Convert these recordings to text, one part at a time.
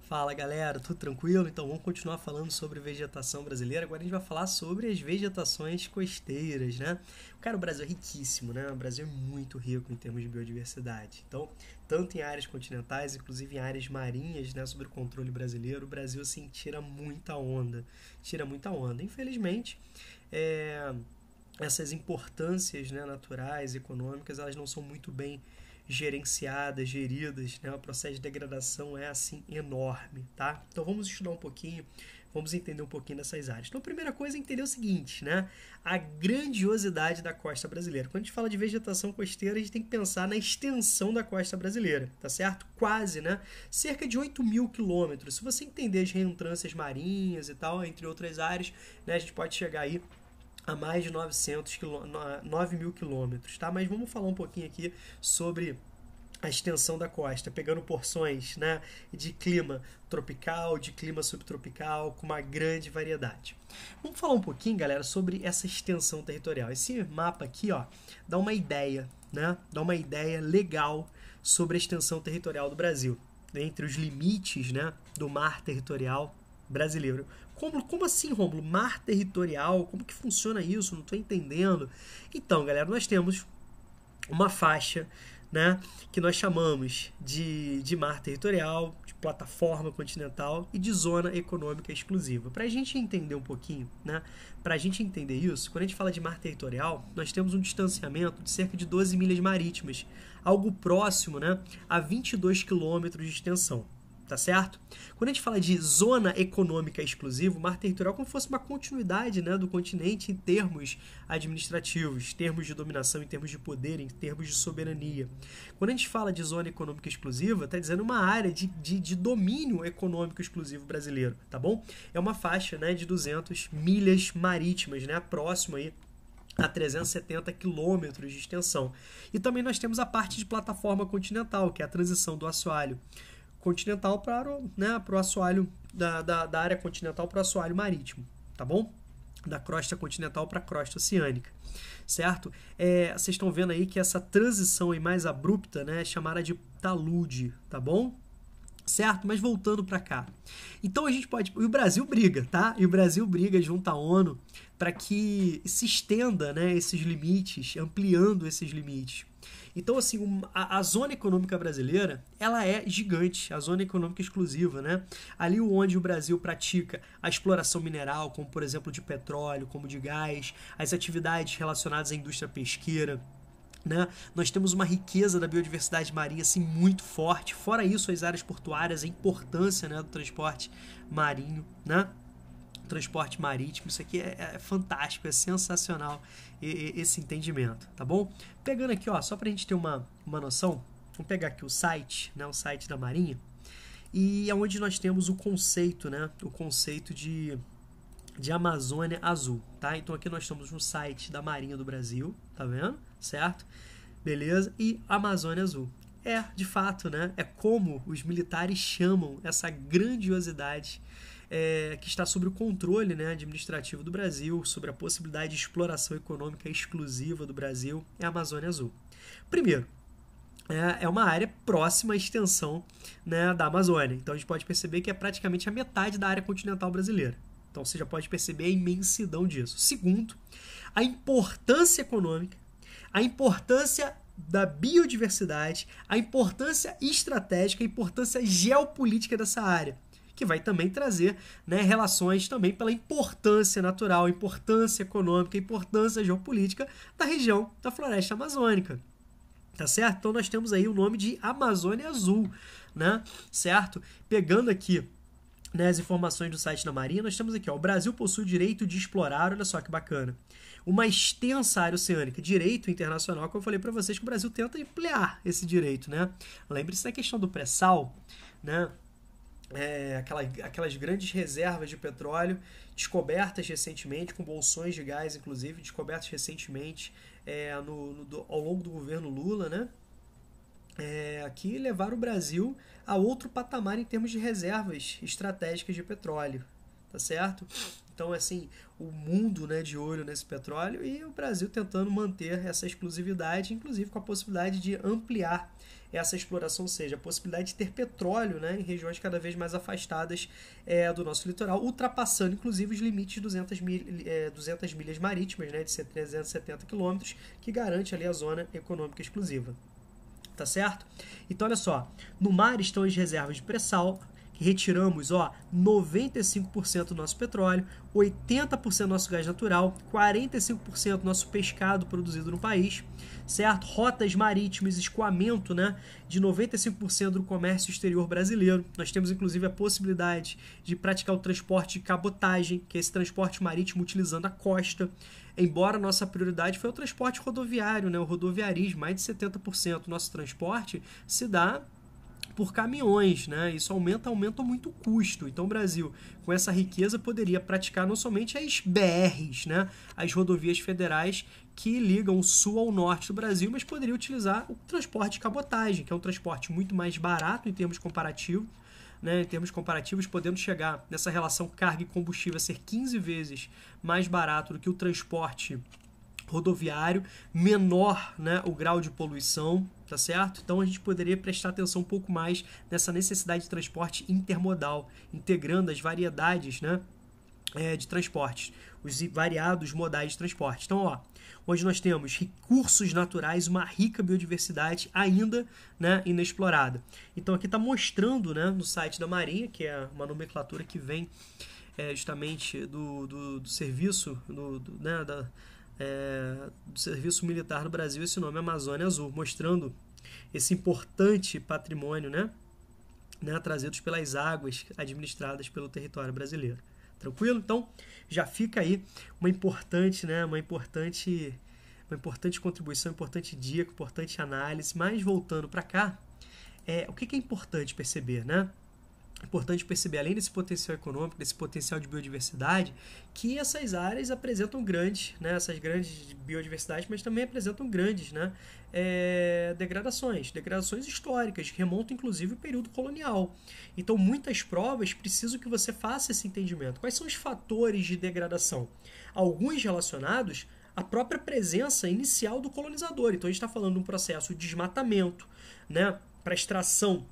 Fala galera, tudo tranquilo? Então vamos continuar falando sobre vegetação brasileira. Agora a gente vai falar sobre as vegetações costeiras, né? Cara, o Brasil é riquíssimo, né? O Brasil é muito rico em termos de biodiversidade. Então, tanto em áreas continentais, inclusive em áreas marinhas, né, sobre o controle brasileiro, o Brasil assim tira muita onda, tira muita onda. Infelizmente, é, essas importâncias, né, naturais, econômicas, elas não são muito bem gerenciadas, geridas, né? O processo de degradação é assim enorme, tá? Então vamos estudar um pouquinho, vamos entender um pouquinho dessas áreas. Então a primeira coisa é entender o seguinte, né? A grandiosidade da costa brasileira. Quando a gente fala de vegetação costeira, a gente tem que pensar na extensão da costa brasileira, tá certo? Quase, né? Cerca de 8.000 quilômetros. Se você entender as reentrâncias marinhas e tal, entre outras áreas, né, a gente pode chegar aí a mais de 9.000 quilômetros, tá? Mas vamos falar um pouquinho aqui sobre a extensão da costa, pegando porções, né, de clima tropical, de clima subtropical, com uma grande variedade. Vamos falar um pouquinho, galera, sobre essa extensão territorial. Esse mapa aqui, ó, dá uma ideia, né? Dá uma ideia legal sobre a extensão territorial do Brasil, entre os limites, né, do mar territorial brasileiro. Como assim, Rômulo? Mar territorial? Como que funciona isso? Não estou entendendo. Então, galera, nós temos uma faixa, né, que nós chamamos de mar territorial, de plataforma continental e de zona econômica exclusiva. Para a gente entender um pouquinho, né, para a gente entender isso, quando a gente fala de mar territorial, nós temos um distanciamento de cerca de 12 milhas marítimas, algo próximo, né, a 22 quilômetros de extensão. Tá certo? Quando a gente fala de zona econômica exclusiva, o mar territorial é como se fosse uma continuidade, né, do continente em termos administrativos, em termos de dominação, em termos de poder, em termos de soberania. Quando a gente fala de zona econômica exclusiva, está dizendo uma área de domínio econômico exclusivo brasileiro, tá bom? É uma faixa, né, de 200 milhas marítimas, né, próximo aí a 370 quilômetros de extensão. E também nós temos a parte de plataforma continental, que é a transição do assoalho continental para, né, o assoalho da área continental para o assoalho marítimo, tá bom? Da crosta continental para a crosta oceânica, certo? Vocês estão vendo aí que essa transição aí mais abrupta, né, é chamada de talude, tá bom? Certo? Mas voltando para cá. Então a gente pode... E o Brasil briga, tá? E o Brasil briga junto à ONU para que se estenda, né, esses limites, ampliando esses limites. Então, assim, a zona econômica brasileira, ela é gigante, a zona econômica exclusiva, né? Ali onde o Brasil pratica a exploração mineral, como, por exemplo, de petróleo, como de gás, as atividades relacionadas à indústria pesqueira, né? Nós temos uma riqueza da biodiversidade marinha assim, muito forte. Fora isso, as áreas portuárias, a importância, né, do transporte marinho, né? Transporte marítimo, isso aqui é fantástico, é sensacional esse entendimento, tá bom? Pegando aqui, ó, só pra gente ter uma noção, vamos pegar aqui o site, né, o site da Marinha, e é onde nós temos o conceito, né, o conceito de Amazônia Azul, tá? Então aqui nós estamos no site da Marinha do Brasil, tá vendo? Certo? Beleza? E Amazônia Azul. De fato, né? É como os militares chamam essa grandiosidade que está sob o controle, né, administrativo do Brasil, sobre a possibilidade de exploração econômica exclusiva do Brasil, é a Amazônia Azul. Primeiro, é uma área próxima à extensão, né, da Amazônia. Então a gente pode perceber que é praticamente a metade da área continental brasileira. Então você já pode perceber a imensidão disso. Segundo, a importância econômica, a importância da biodiversidade, a importância estratégica, a importância geopolítica dessa área, que vai também trazer, né, relações também pela importância natural, importância econômica, importância geopolítica da região da floresta amazônica. Tá certo? Então nós temos aí o nome de Amazônia Azul, né? Certo? Pegando aqui, né, as informações do site da Marinha, nós temos aqui, ó, o Brasil possui o direito de explorar, olha só que bacana, uma extensa área oceânica, direito internacional, que eu falei para vocês que o Brasil tenta ampliar esse direito, né? Lembre-se da questão do pré-sal, né? Aquelas grandes reservas de petróleo descobertas recentemente, com bolsões de gás, inclusive, descobertas recentemente ao longo do governo Lula, né? Que levaram o Brasil a outro patamar em termos de reservas estratégicas de petróleo, tá certo? Então, assim, o mundo, né, de olho nesse petróleo e o Brasil tentando manter essa exclusividade, inclusive com a possibilidade de ampliar essa exploração, ou seja, a possibilidade de ter petróleo, né, em regiões cada vez mais afastadas do nosso litoral, ultrapassando inclusive os limites de 200 milhas marítimas, né, de 370 quilômetros, que garante ali a zona econômica exclusiva. Tá certo? Então, olha só, no mar estão as reservas de pré-sal, que retiramos 95% do nosso petróleo, 80% do nosso gás natural, 45% do nosso pescado produzido no país, certo? Rotas marítimas, escoamento, né, de 95% do comércio exterior brasileiro. Nós temos inclusive a possibilidade de praticar o transporte de cabotagem, que é esse transporte marítimo utilizando a costa. Embora a nossa prioridade foi o transporte rodoviário, né, o rodoviarismo, mais de 70% do nosso transporte se dá por caminhões, né? Isso aumenta muito o custo. Então o Brasil, com essa riqueza, poderia praticar não somente as BRs, né? As rodovias federais que ligam o sul ao norte do Brasil, mas poderia utilizar o transporte de cabotagem, que é um transporte muito mais barato em termos comparativos, né? Em termos comparativos, podendo chegar nessa relação carga e combustível a ser 15 vezes mais barato do que o transporte rodoviário, menor, né, o grau de poluição, tá certo? Então a gente poderia prestar atenção um pouco mais nessa necessidade de transporte intermodal, integrando as variedades, né, de transportes, os variados modais de transporte. Então, onde nós temos recursos naturais, uma rica biodiversidade ainda, né, inexplorada. Então aqui está mostrando, né, no site da Marinha, que é uma nomenclatura que vem justamente do serviço, né, do Serviço Militar do Brasil, esse nome é Amazônia Azul, mostrando esse importante patrimônio, né, trazidos pelas águas administradas pelo território brasileiro. Tranquilo? Então, já fica aí uma importante contribuição, importante dica, importante análise. Mas voltando para cá, o que é importante perceber, né? Importante perceber, além desse potencial econômico, desse potencial de biodiversidade, que essas áreas apresentam grandes, né, essas grandes biodiversidades, mas também apresentam grandes, né, degradações históricas, que remontam inclusive ao período colonial. Então, muitas provas precisam que você faça esse entendimento. Quais são os fatores de degradação? Alguns relacionados à própria presença inicial do colonizador. Então, a gente está falando de um processo de desmatamento, né, para extração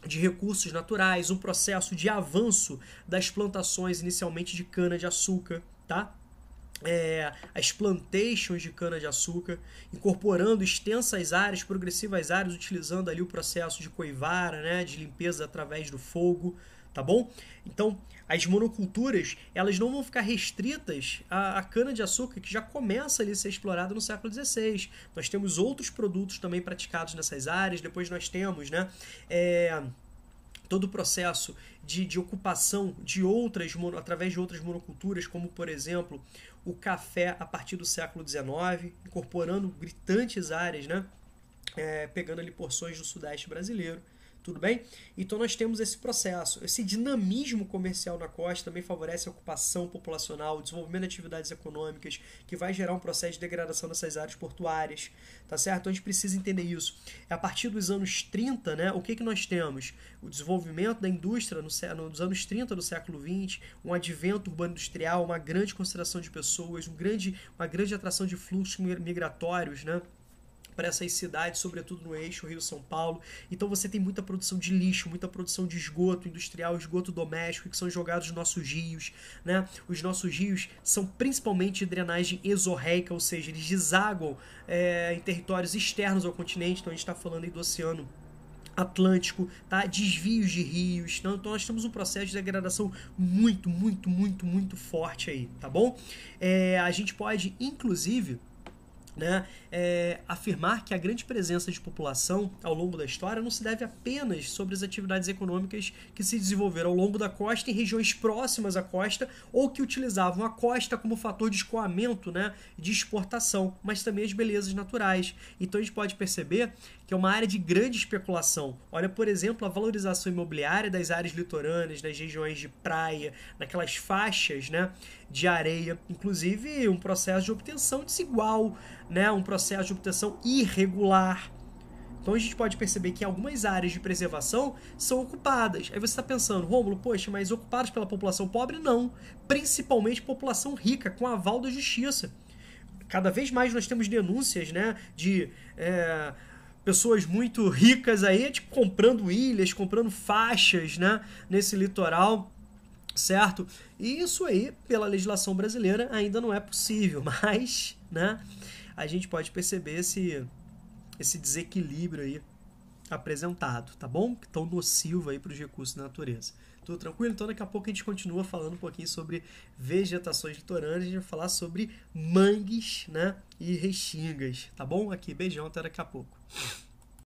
de recursos naturais, um processo de avanço das plantações inicialmente de cana-de-açúcar, tá? As plantations de cana-de-açúcar, incorporando extensas áreas, progressivas áreas, utilizando ali o processo de coivara, né, de limpeza através do fogo, tá bom? Então, as monoculturas, elas não vão ficar restritas à cana-de-açúcar, que já começa ali a ser explorada no século XVI. Nós temos outros produtos também praticados nessas áreas. Depois nós temos, né, todo o processo de ocupação de através de outras monoculturas, como, por exemplo, o café a partir do século XIX, incorporando gritantes áreas, né, pegando ali porções do sudeste brasileiro. Tudo bem? Então nós temos esse processo. Esse dinamismo comercial na costa também favorece a ocupação populacional, o desenvolvimento de atividades econômicas, que vai gerar um processo de degradação dessas áreas portuárias. Tá certo? Então a gente precisa entender isso. A partir dos anos 30, né, o que nós temos? O desenvolvimento da indústria nos anos 30 do século XX, um advento urbano-industrial, uma grande concentração de pessoas, uma grande atração de fluxos migratórios, né, para essas cidades, sobretudo no eixo Rio-São Paulo. Então você tem muita produção de lixo, muita produção de esgoto industrial, esgoto doméstico, que são jogados nos nossos rios, né? Os nossos rios são principalmente de drenagem exorreica, ou seja, eles desaguam em territórios externos ao continente. Então a gente está falando aí do Oceano Atlântico, tá? Desvios de rios. Então nós temos um processo de degradação muito forte aí, tá bom? A gente pode, inclusive, né, afirmar que a grande presença de população ao longo da história não se deve apenas sobre as atividades econômicas que se desenvolveram ao longo da costa em regiões próximas à costa ou que utilizavam a costa como fator de escoamento, né, de exportação, mas também as belezas naturais. Então a gente pode perceber que é uma área de grande especulação. Olha, por exemplo, a valorização imobiliária das áreas litorâneas, nas regiões de praia, naquelas faixas, né, de areia, inclusive um processo de obtenção desigual, né, um processo de obtenção irregular. Então a gente pode perceber que algumas áreas de preservação são ocupadas. Aí você está pensando, Rômulo, poxa, mas ocupadas pela população pobre? Não. Principalmente população rica, com aval da justiça. Cada vez mais nós temos denúncias, né, de pessoas muito ricas aí, tipo, comprando ilhas, comprando faixas, né, nesse litoral, certo? E isso aí, pela legislação brasileira, ainda não é possível, mas, né, a gente pode perceber esse desequilíbrio aí apresentado, tá bom? Tão nocivo aí para os recursos da natureza. Tudo tranquilo? Então daqui a pouco a gente continua falando um pouquinho sobre vegetações litorâneas, a gente vai falar sobre mangues, né, e restingas, tá bom? Aqui, beijão, até daqui a pouco.